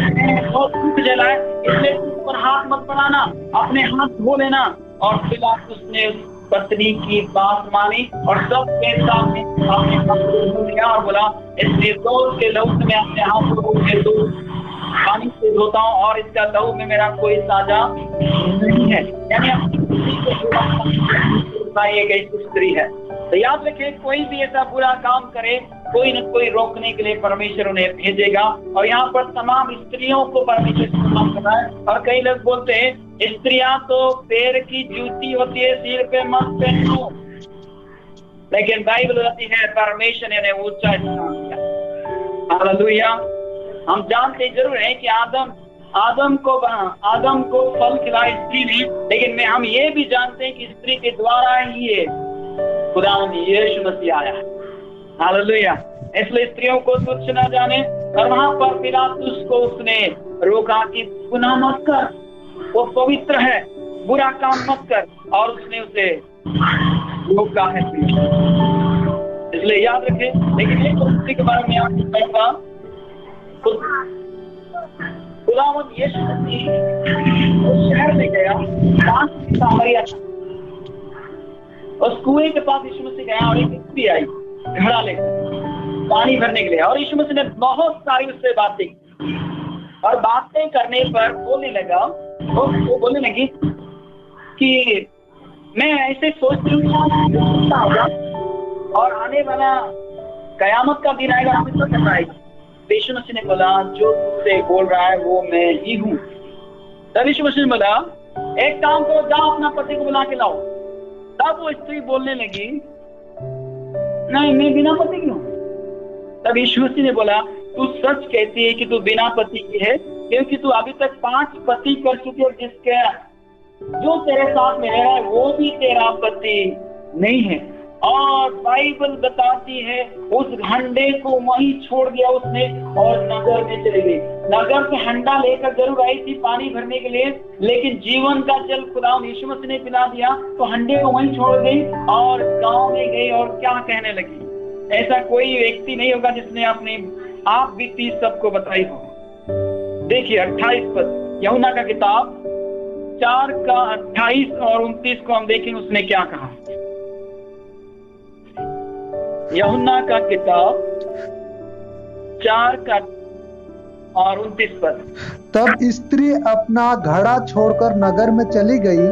बहुत दुख झेला है, इसलिए उस पर हाथ मत बढ़ाना, अपने हाथ धो लेना। और पिलातुस ने उस पत्नी की बात मानी और सबके सामने अपने हाथ धो लिया और बोला, इस निर्दोष के लहू से मैं अपने हाथों को पानी से धोता हूँ और इसका लहू में मेरा कोई साझा नहीं है। यानी एक स्त्री है। तो याद रखिए, कोई भी ऐसा बुरा काम करे, कोई न कोई रोकने के लिए परमेश्वर उन्हें भेजेगा। और यहाँ पर तमाम स्त्रियों को परमेश्वर इस्तेमाल कर रहा है। और कई लोग बोलते हैं स्त्रियां तो पैर की जूती होती है, सिर पे मत पहनो, लेकिन बाइबल बताती है परमेश्वर ने उन्हें ऊंचा स्थान दिया। हालेलुया। हम जानते जरूर हैं कि आदम को फल खिलाए स्त्री ने, लेकिन हम ये भी जानते हैं कि स्त्री के द्वारा ही ये खुदा यीशु मसीह आया। हालेलुया। इसलिए स्त्रियों को तुच्छ न जाने। और वहां पर पिलातुस को उसने रोका कि गुनाह मत कर, वो पवित्र है, बुरा काम मत कर, और उसने उसे रोका है। इसलिए याद रखें। लेकिन एक स्त्री के बारे में आपको कहूंगा, खुदावंद यीशु मसीह उस शहर में गया, सामरिया था। उस कुएं के पास यीशु मसीह गया और एक स्त्री आई घड़ा लेकर पानी भरने के लिए। और यीशु मसीह ने बहुत सारी उससे बातें की, और बातें करने पर बोलने लगा, वो बोलने लगी कि मैं ऐसे सोच रही हूँ और आने वाला कयामत का दिन आएगा, हमें सब पता है। यीशु मसीह ने बोला जो तुझसे बोल रहा है वो मैं ही हूँ। तब यीशु मसीह ने बोला एक काम करो, जाओ अपना पति को बुला के लाओ। तब वो स्त्री बोलने लगी नहीं, मैं बिना पति की हूँ। तब यीशु मसीह ने बोला तू सच कहती है कि तू बिना पति की है, क्योंकि तू अभी तक 5 पति कर चुकी है, जिसके जो तेरे साथ में रह रहा है वो भी तेरा पति नहीं है। और बाइबल बताती है उस हंडे को वहीं छोड़ दिया उसने और नगर में चली गई। नगर से हंडा लेकर जरूर आई थी पानी भरने के लिए, लेकिन जीवन का जल खुदा यीशु मसीह ने पिला दिया, तो हंडे को वहीं छोड़ गई और गांव में गई और क्या कहने लगी। ऐसा कोई व्यक्ति नहीं होगा जिसने अपने आप बीती सबको बताई हो। देखिए 28 पद यूहन्ना का किताब 4 का 28 और 29 को हम देखेंगे उसने क्या कहा। यूहन्ना का किताब 4 का और 29 पद। तब स्त्री अपना घड़ा छोड़कर नगर में चली गई।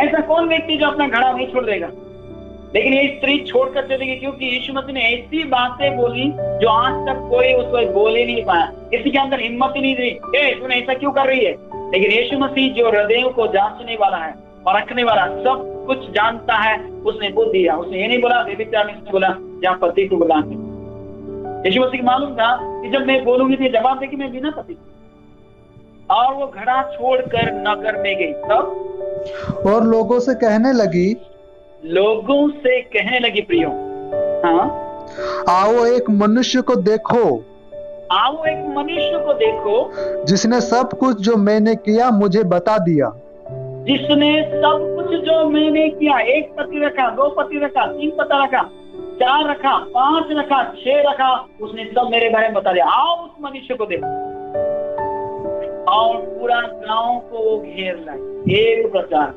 ऐसा कौन व्यक्ति जो अपना घड़ा नहीं छोड़ देगा, लेकिन ये स्त्री छोड़कर चली गई क्योंकि यीशु मसीह ने ऐसी बातें बोली जो आज तक कोई उसको बोल ही नहीं पाया। किसी के अंदर हिम्मत ही नहीं दी, तूने ऐसा क्यों कर रही है। लेकिन यीशु मसीह जो हृदयों को जांचने वाला है और रखने वाला, सब कुछ जानता है, उसने बोल दिया। उसने ये नहीं बोला व्यभिचार में, उसने बोला जहाँ पति को बुला के। यीशु मसीह को मालूम था कि जब मैं बोलूंगी तो जवाब दे कि मैं बिना पति, और वो घड़ा छोड़कर नगर में गई। तब और लोगों से कहने लगी प्रियो, हाँ, आओ एक मनुष्य को देखो, आओ एक मनुष्य को देखो जिसने सब कुछ जो मैंने किया मुझे बता दिया। जिसने सब कुछ जो मैंने किया, 1 पति रखा, 2 पति रखा, 3 पति रखा, 4 रखा, 5 रखा, 6 रखा, उसने सब मेरे बारे में बता दिया। आओ उस मनुष्य को देखो। और पूरा गांव को घेर लाई, एक प्रचार।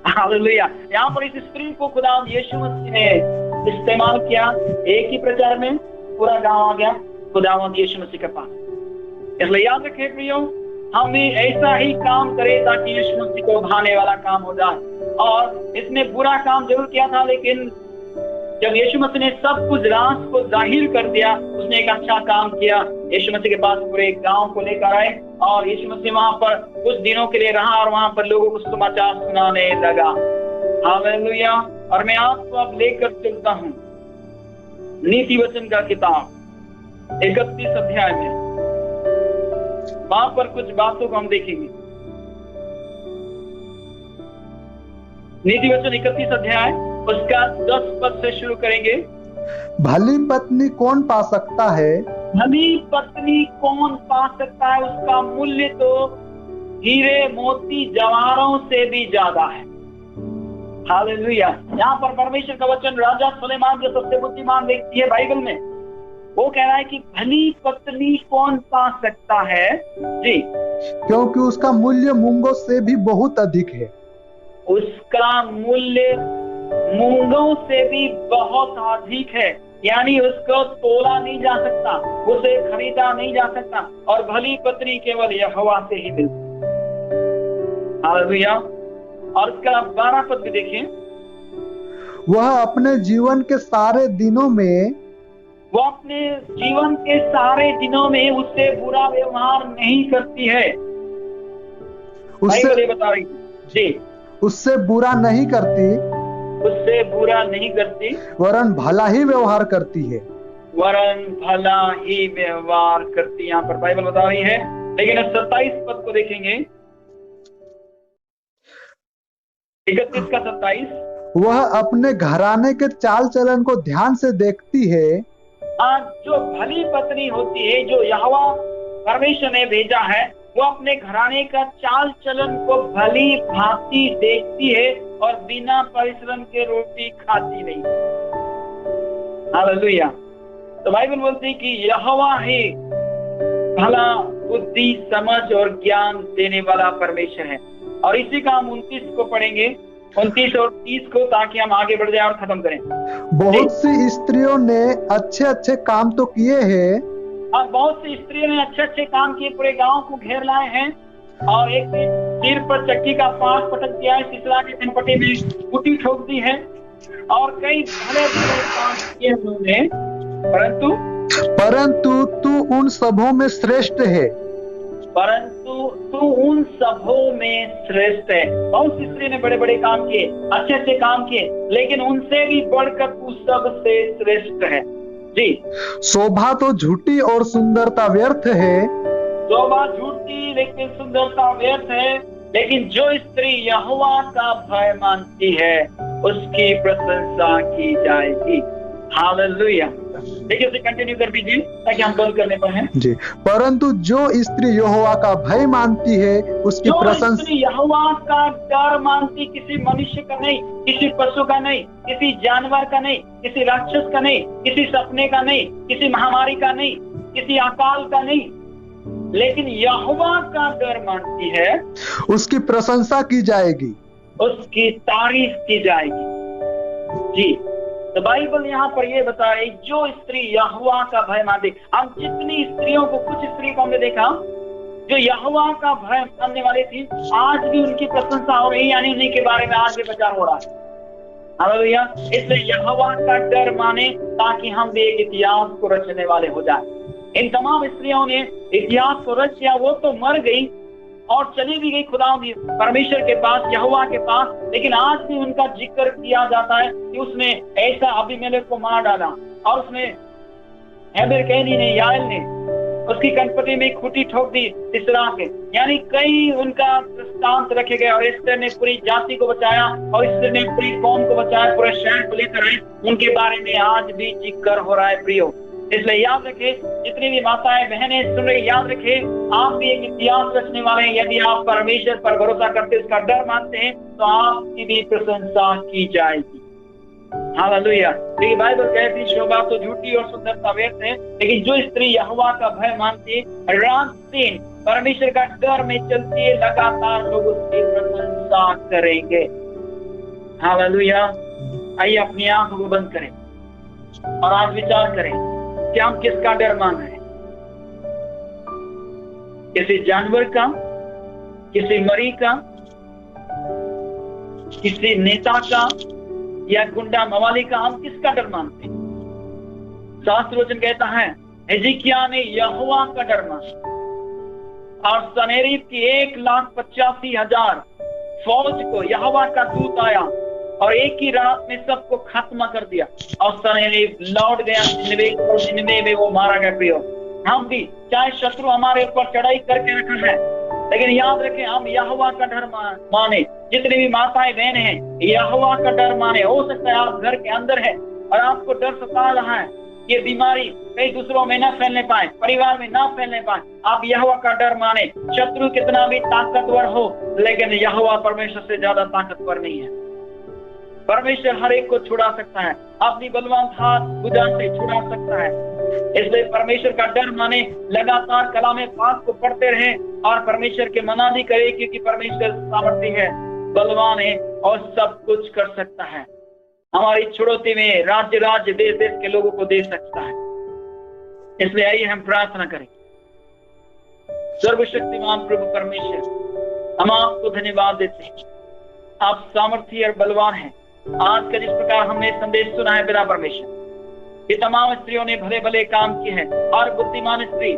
हालेलुया। यहाँ पर इस स्त्री को खुदा यीशु मसीह ने इस्तेमाल किया, एक ही प्रचार में पूरा गांव आ गया खुदावंद यीशु मसीह के पास। इसलिए याद रखे प्रियो, हमें ऐसा ही काम करे ताकि यीशु मसीह को भाने वाला काम हो जाए। और इसने बुरा काम जरूर किया था, लेकिन जब यीशु मसीह ने सब कुछ राज को जाहिर कर दिया, उसने एक अच्छा काम किया। यीशु मसीह के पास पूरे गांव को लेकर आए और यीशु मसीह वहां पर कुछ दिनों के लिए रहा और वहां पर लोगों को समाचार सुनाने लगा। हालेलुया। और मैं आपको अब लेकर चलता हूँ नीति वचन का किताब 31 अध्याय में। वहां पर कुछ बातों को हम देखेंगे। नीति वचन 31 अध्याय उसका 10 पद से शुरू करेंगे। भली पत्नी कौन पा सकता है? भली पत्नी कौन पा सकता है? उसका मूल्य तो हीरे मोती जवाहरों से भी ज्यादा है। हालेलुया। यहाँ पर परमेश्वर का वचन राजा सुलेमान जो सबसे बुद्धिमान व्यक्ति है बाइबल में, वो कह रहा है कि भली पत्नी कौन पा सकता है जी, क्योंकि उसका मूल्य मूंगों से भी बहुत अधिक है। उसका मूल्य मूंगों से भी बहुत अधिक है, यानी उसको तोला नहीं जा सकता, उसे खरीदा नहीं जा सकता। और भली पत्नी केवल यहोवा से ही मिलती। हालेलुया। और उसका 12 पद भी देखिए। वह अपने जीवन के सारे दिनों में, वो अपने जीवन के सारे दिनों में उससे बुरा व्यवहार नहीं करती है। उससे बता रही जी, उससे बुरा नहीं करती, उससे बुरा नहीं करती, वरन भला ही व्यवहार करती है। वरन भला ही व्यवहार करती, यहाँ पर बाइबल बता रही है। लेकिन 27 पद को देखेंगे, 31 का 27। वह अपने घराने के चाल चलन को ध्यान से देखती है। आज जो भली पत्नी होती है, जो यहोवा परमेश्वर ने भेजा है, वो अपने घराने का चाल चलन को भली भांति देखती है और बिना परिश्रम के रोटी खाती नहीं। हालेलुया। तो बाइबल बोलती है कि यहोवा ही भला बुद्धि समझ और ज्ञान देने वाला परमेश्वर है। और इसी का हम 29 को पढ़ेंगे, 29 और 30 को, ताकि हम आगे बढ़ जाए और खत्म करें। बहुत सी स्त्रियों ने अच्छे अच्छे काम तो किए हैं, और बहुत सी स्त्रियों ने अच्छे अच्छे काम किए, पूरे गांव को घेर लाए हैं। और एक सिर पर चक्की का पास पटक दिया है, सिसला के चनपटे में कुटी ठोक दी है, और कई भले भले काम किए उन्होंने। परंतु तू उन सबों में श्रेष्ठ है। परंतु तू उन सबों में श्रेष्ठ है। बहुत सी स्त्री ने बड़े बड़े काम किए, अच्छे अच्छे काम किए, लेकिन उनसे भी बढ़कर तू सबसे श्रेष्ठ है। जी। शोभा तो झूठी और सुंदरता व्यर्थ है। शोभा झूठी लेकिन सुंदरता व्यर्थ है, लेकिन जो स्त्री यहोवा का भय मानती है उसकी प्रशंसा की जाएगी। हालेलुया। देखिए उसे कंटिन्यू कर दीजिए ताकि हम बंद करने पर हैं। जी। परंतु जो स्त्री यहोवा का भय मानती है उसकी प्रशंसा, यहोवा का डर मानती, किसी मनुष्य का नहीं, किसी पशु का नहीं, किसी जानवर का नहीं, किसी राक्षस का नहीं, किसी सपने का नहीं, किसी महामारी का नहीं, किसी अकाल का नहीं, लेकिन यहोवा का डर मानती है उसकी प्रशंसा की जाएगी, उसकी तारीफ की जाएगी। जी। तो बाइबल यहाँ पर ये बता रही, जो स्त्री यहोवा का भय मानती। हम जितनी स्त्रियों को, कुछ स्त्री को हमने देखा जो यहोवा का भय मानने वाली थी, आज भी उनकी प्रशंसा हो रही, यानी उन्हीं के बारे में आज भी प्रचार हो रहा है। हालेलुया। इसलिए यहोवा का डर माने ताकि हम भी एक इतिहास को रचने वाले हो जाए। इन तमाम स्त्रियों ने इतिहास को रच किया। वो तो मर गई और चली भी गई खुदा परमेश्वर के पास, यहोवा के पास, लेकिन आज भी उनका जिक्र किया जाता है कि उसने ऐसा अबीमेलेक को मार डाला और उसने हेबेर कैनी ने, याएल ने उसकी कनपटी में खूंटी ठोक दी सिसरा के। यानी कई उनका दृष्टांत रखे गए और एस्तर ने पूरी जाति को बचाया और एस्तर ने पूरी कौम को बचाया, पूरे शहर को लेकर आई। उनके बारे में आज भी जिक्र हो रहा है प्रियो। इसलिए याद रखें, जितनी भी माताएं बहनें सुन रही, याद रखें आप भी एक इतिहास रचने वाले हैं। यदि आप परमेश्वर पर भरोसा करते, उसका डर मानते हैं, तो आपकी भी प्रशंसा की जाएगी। हालेलुया। देखिए बाइबल कहती, शोभा तो झूठी और सुंदरता व्यर्थ है, लेकिन जो स्त्री यहोवा का भय मानती है, रात दिन परमेश्वर का डर में चलती है, लगातार लोग उसकी प्रशंसा करेंगे। हालेलुया। आइए अपनी आंखों को बंद करें और आज विचार करें कि हम किसका डर मान रहे हैं। किसी जानवर का, किसी मरी का, किसी नेता का या गुंडा मवाली का, हम किसका डर मानते हैं? शास्त्र वचन कहता है हिजकिय्याह ने यहोवा का डर माना और सनेरीब की 1,85,000 फौज को यहोवा का दूत आया और एक ही रात में सबको खत्म कर दिया और सनेरीब लौट गया निनवे में वो मारा गया। प्रियो, हम भी चाहे शत्रु हमारे ऊपर चढ़ाई करके रखा है, लेकिन याद रखें हम यहोवा का डर माने। जितनी भी माताएं बहन हैं, यहोवा का डर माने। हो सकता है आप घर के अंदर है और आपको डर सता रहा है, ये बीमारी कई दूसरों में ना फैलने पाए, परिवार में ना फैलने पाए। आप यहोवा का डर माने। शत्रु कितना भी ताकतवर हो, लेकिन यहोवा परमेश्वर से ज्यादा ताकतवर नहीं है। परमेश्वर हर एक को छुड़ा सकता है, अपनी बलवान हाथ भुजा से छुड़ा सकता है। इसलिए परमेश्वर का डर माने, लगातार कलामे पाक को पढ़ते रहे और परमेश्वर के मनादी करे, क्योंकि परमेश्वर सामर्थी है, बलवान है और सब कुछ कर सकता है। हमारी छुड़ौती में राज्य राज्य देश देश के लोगों को दे सकता है। इसलिए आइए हम प्रार्थना करें। सर्वशक्तिमान प्रभु परमेश्वर, हम आपको धन्यवाद देते हैं। आप सामर्थी और बलवान हैं। आज का जिस प्रकार हमने संदेश सुना है पिता परमेश्वर, ये तमाम स्त्रियों ने भले भले काम किए हैं। और बुद्धिमान स्त्री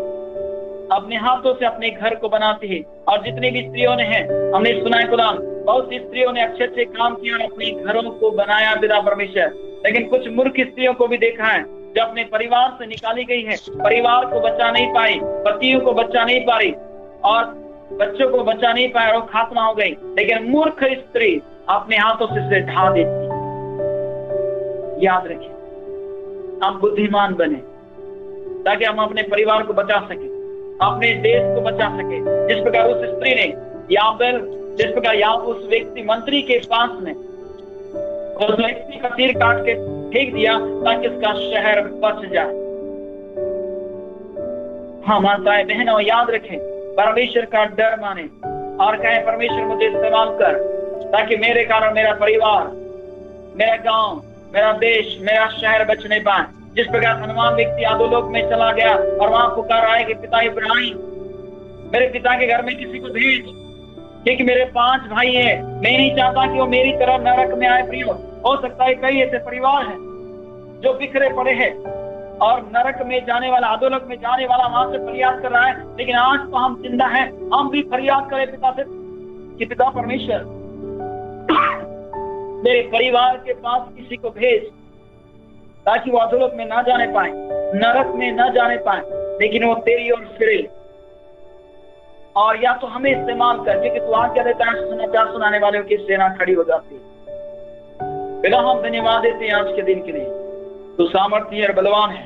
अपने हाथों से अपने घर को बनाती है, और जितनी भी स्त्रियों ने हैं, हमने सुना है खुदा, बहुत सी स्त्रियों ने अच्छे अच्छे काम किए और अपने घरों को बनाया पिता परमेश्वर। लेकिन कुछ मूर्ख स्त्रियों को भी देखा है जो अपने परिवार से निकाली गई है, परिवार को बचा नहीं पाई, पतियों को बचा नहीं पा रही और बच्चों को बचा नहीं पाए और खात्मा हो गई। लेकिन मूर्ख स्त्री अपने हाथों से ढा देती। याद रखें, हम बुद्धिमान बने ताकि हम अपने परिवार को बचा सके, अपने देश को बचा सके। जिस प्रकार उस स्त्री ने याबेल, जिस प्रकार उस व्यक्ति मंत्री के पास में उस व्यक्ति का सिर काट के फेंक दिया ताकि उसका शहर बच जाए। हाँ माताएं बहनों, याद रखें, परमेश्वर का डर माने और कहें परमेश्वर मुझे इस्तेमाल कर ताकि मेरे कारण मेरा परिवार, मेरा गांव, मेरा देश, मेरा शहर बचने पाए। जिस प्रकार धनवान व्यक्ति अधोलोक में चला गया और वहां पुकार आए कि पिता इब्राहिम, मेरे पिता के घर में किसी को भेज, क्योंकि मेरे 5 भाई हैं, मैं नहीं चाहता कि वो मेरी तरह नरक में आए। प्रियो, हो सकता है कई ऐसे परिवार हैं जो बिखरे पड़े हैं, और नरक में जाने वाला, अधोलोक में जाने वाला वहां से फरियाद कर रहा है, लेकिन आज तो हम जिंदा हैं, हम भी फरियाद करें पिता से कि पिता परमेश्वर मेरे परिवार के पास किसी को भेज, ताकि वो अधोलोक में ना जाने पाए, नरक में ना जाने पाए, लेकिन वो तेरी ओर फिरे। और या तो हमें इस्तेमाल कर, क्योंकि तू आज्ञा देता है, समाचार सुनाने वालों की सेना खड़ी हो जाती है। पिता हम धन्यवाद देते हैं आज के दिन के लिए। तू सामर्थ्य और बलवान है,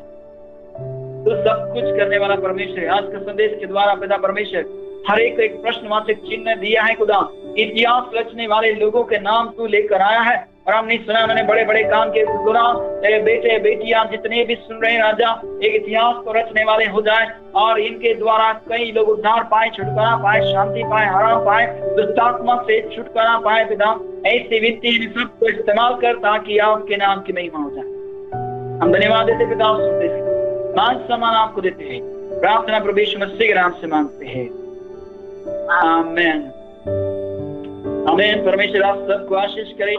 तू सब कुछ करने वाला परमेश्वर है। आज के संदेश के द्वारा पिता परमेश्वर हर एक प्रश्नवाचक चिन्ह दिया है खुदा। इतिहास रचने वाले लोगों के नाम तू लेकर आया है, और हमने सुना, मैंने बड़े बड़े काम के दौरान तेरे बेटे बेटियां जितने भी सुन रहे हैं राजा, एक इतिहास को रचने वाले हो जाए, और इनके द्वारा कई लोग उद्धार पाए, छुटकारा पाए, शांति पाए, आराम पाए, दुष्टात्मा से छुटकारा पाए। पिता ऐसी वित्तीय सब को इस्तेमाल कर, ताकि आपके नाम की महिमा हो जाए। हम धन्यवाद देते पिता, सुनते हैं, मान सम्मान आपको देते हैं। प्रार्थना प्रभु यीशु मसीह के नाम से मांगते हैं, आमीन। आमीन। परमेश्वर आप सबको आशीष करे।